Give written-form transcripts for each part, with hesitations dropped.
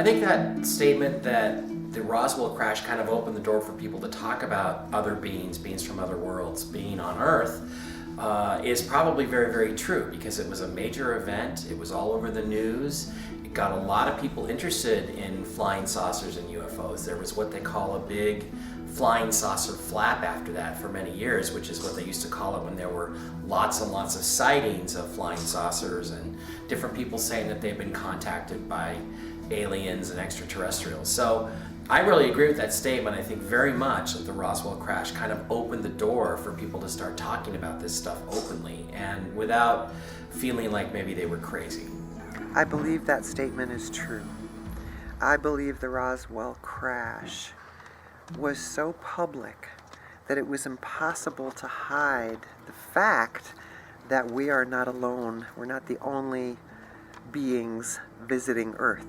think that statement that the Roswell crash kind of opened the door for people to talk about other beings from other worlds being on Earth is probably very, very true, because it was a major event. It was all over the news. It got a lot of people interested in flying saucers and UFOs. There was what they call a big flying saucer flap after that for many years, which is what they used to call it when there were lots and lots of sightings of flying saucers and different people saying that they've been contacted by aliens and extraterrestrials. So I really agree with that statement. I think very much that the Roswell crash kind of opened the door for people to start talking about this stuff openly and without feeling like maybe they were crazy. I believe that statement is true. I believe the Roswell crash was so public that it was impossible to hide the fact that we are not alone. We're not the only beings visiting Earth.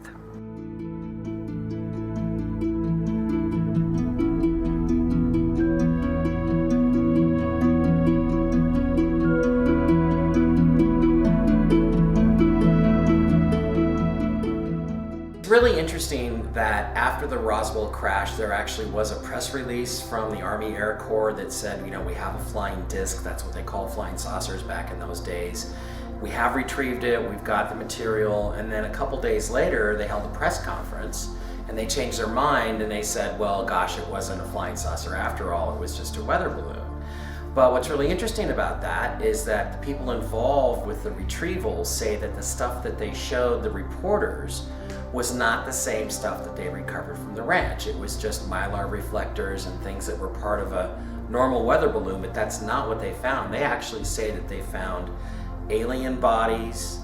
It's really interesting that after the Roswell crash, there actually was a press release from the Army Air Corps that said, we have a flying disc. That's what they called flying saucers back in those days. We have retrieved it, we've got the material, and then a couple days later, they held a press conference, and they changed their mind, and they said, well, gosh, it wasn't a flying saucer after all, it was just a weather balloon. But what's really interesting about that is that the people involved with the retrieval say that the stuff that they showed the reporters was not the same stuff that they recovered from the ranch. It was just mylar reflectors and things that were part of a normal weather balloon, but that's not what they found. They actually say that they found alien bodies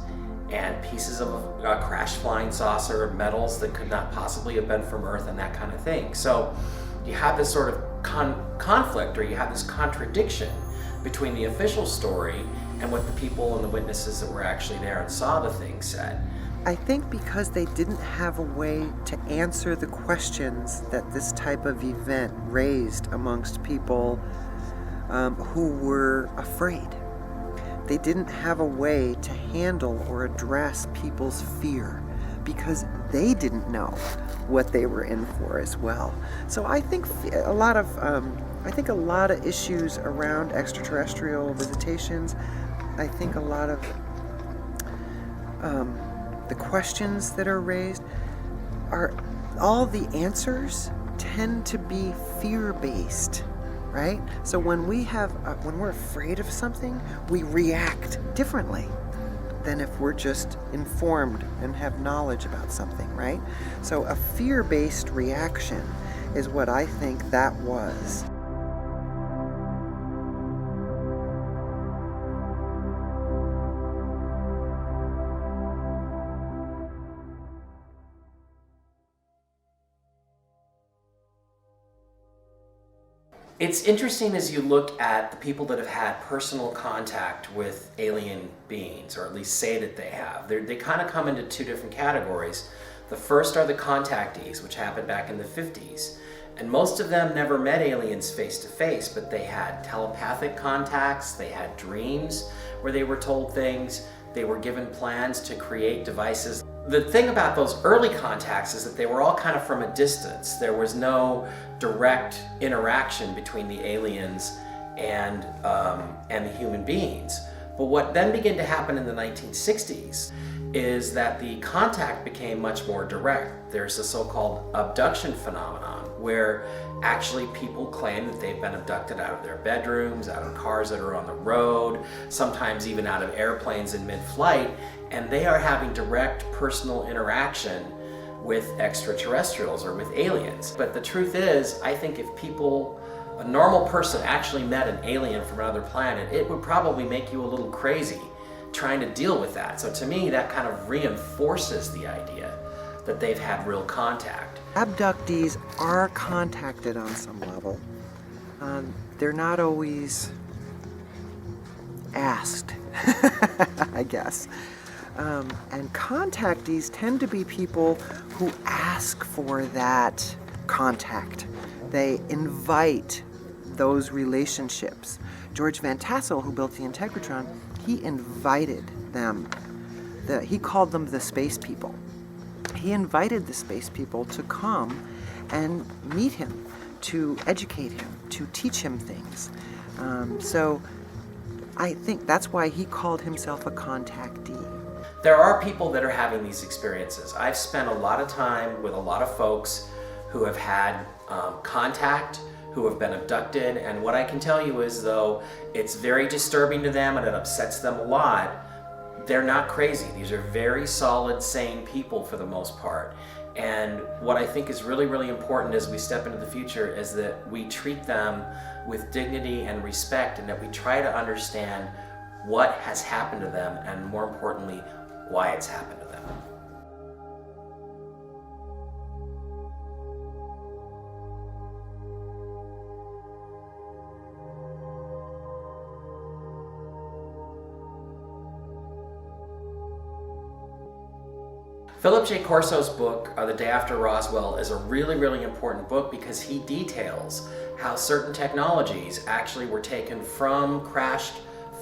and pieces of a crashed flying saucer, metals that could not possibly have been from Earth, and that kind of thing. So you have this sort of conflict, or you have this contradiction between the official story and what the people and the witnesses that were actually there and saw the thing said. I think because they didn't have a way to answer the questions that this type of event raised amongst people who were afraid. They didn't have a way to handle or address people's fear because they didn't know what they were in for as well. So I think a lot of issues around extraterrestrial visitations, I think a lot of the questions that are raised are, all the answers tend to be fear-based, right? So when we're afraid of something, we react differently than if we're just informed and have knowledge about something, right? So a fear-based reaction is what I think that was. It's interesting as you look at the people that have had personal contact with alien beings, or at least say that they have. They kind of come into two different categories. The first are the contactees, which happened back in the 50s. And most of them never met aliens face to face, but they had telepathic contacts, they had dreams where they were told things, they were given plans to create devices. The thing about those early contacts is that they were all kind of from a distance. There was no direct interaction between the aliens and the human beings. But what then began to happen in the 1960s is that the contact became much more direct. There's the so-called abduction phenomenon, where actually people claim that they've been abducted out of their bedrooms, out of cars that are on the road, sometimes even out of airplanes in mid-flight, and they are having direct personal interaction with extraterrestrials or with aliens. But the truth is, I think if a normal person actually met an alien from another planet, it would probably make you a little crazy trying to deal with that. So to me, that kind of reinforces the idea that they've had real contact. Abductees are contacted on some level. They're not always asked, I guess. And contactees tend to be people who ask for that contact. They invite those relationships. George Van Tassel, who built the Integratron, he invited them. He called them the space people. he invited the space people to come and meet him, to educate him, to teach him things. So I think that's why he called himself a contactee. There are people that are having these experiences. I've spent a lot of time with a lot of folks who have had contact, who have been abducted, and what I can tell you is, though it's very disturbing to them and it upsets them a lot, they're not crazy. These are very solid, sane people for the most part. And what I think is really, really important as we step into the future is that we treat them with dignity and respect, and that we try to understand what has happened to them, and more importantly, why it's happened to them. Philip J. Corso's book, The Day After Roswell, is a really, really important book because he details how certain technologies actually were taken from crashed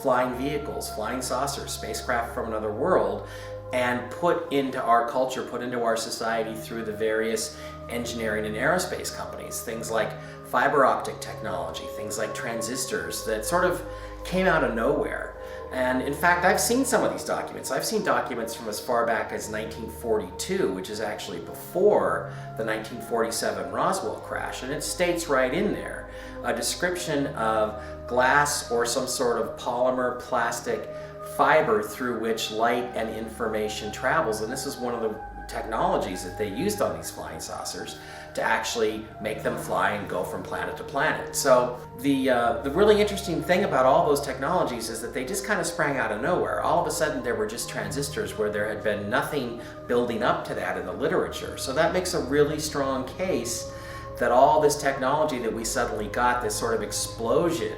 flying vehicles, flying saucers, spacecraft from another world, and put into our culture, put into our society through the various engineering and aerospace companies. Things like fiber optic technology, things like transistors that sort of came out of nowhere. And in fact, I've seen some of these documents. I've seen documents from as far back as 1942, which is actually before the 1947 Roswell crash, and it states right in there a description of glass or some sort of polymer plastic fiber through which light and information travels. And this is one of the technologies that they used on these flying saucers to actually make them fly and go from planet to planet. So the really interesting thing about all those technologies is that they just kind of sprang out of nowhere. All of a sudden there were just transistors where there had been nothing building up to that in the literature. So that makes a really strong case that all this technology that we suddenly got, this sort of explosion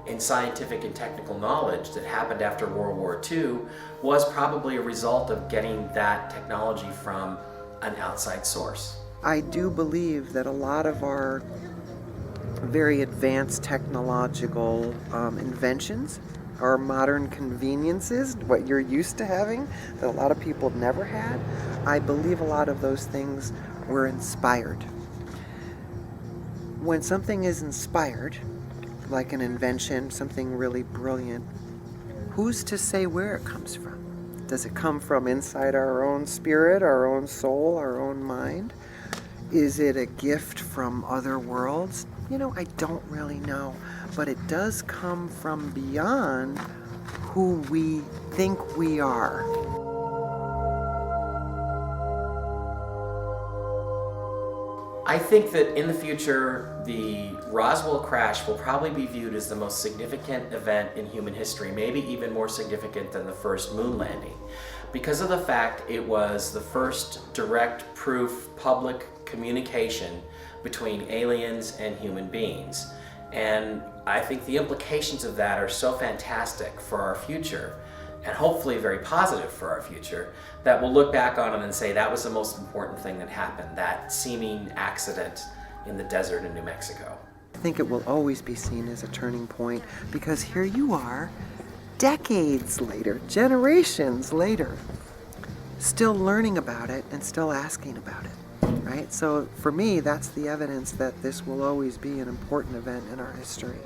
in scientific and technical knowledge that happened after World War II, was probably a result of getting that technology from an outside source. I do believe that a lot of our very advanced technological inventions, our modern conveniences, what you're used to having, that a lot of people never had, I believe a lot of those things were inspired. When something is inspired, like an invention, something really brilliant, who's to say where it comes from? Does it come from inside our own spirit, our own soul, our own mind? Is it a gift from other worlds? I don't really know, but it does come from beyond who we think we are. I think that in the future, the Roswell crash will probably be viewed as the most significant event in human history, maybe even more significant than the first moon landing, because of the fact it was the first direct proof public communication between aliens and human beings. And I think the implications of that are so fantastic for our future, and hopefully very positive for our future, that we'll look back on it and say that was the most important thing that happened, that seeming accident in the desert in New Mexico. I think it will always be seen as a turning point, because here you are, decades later, generations later, still learning about it and still asking about it, right? So for me, that's the evidence that this will always be an important event in our history.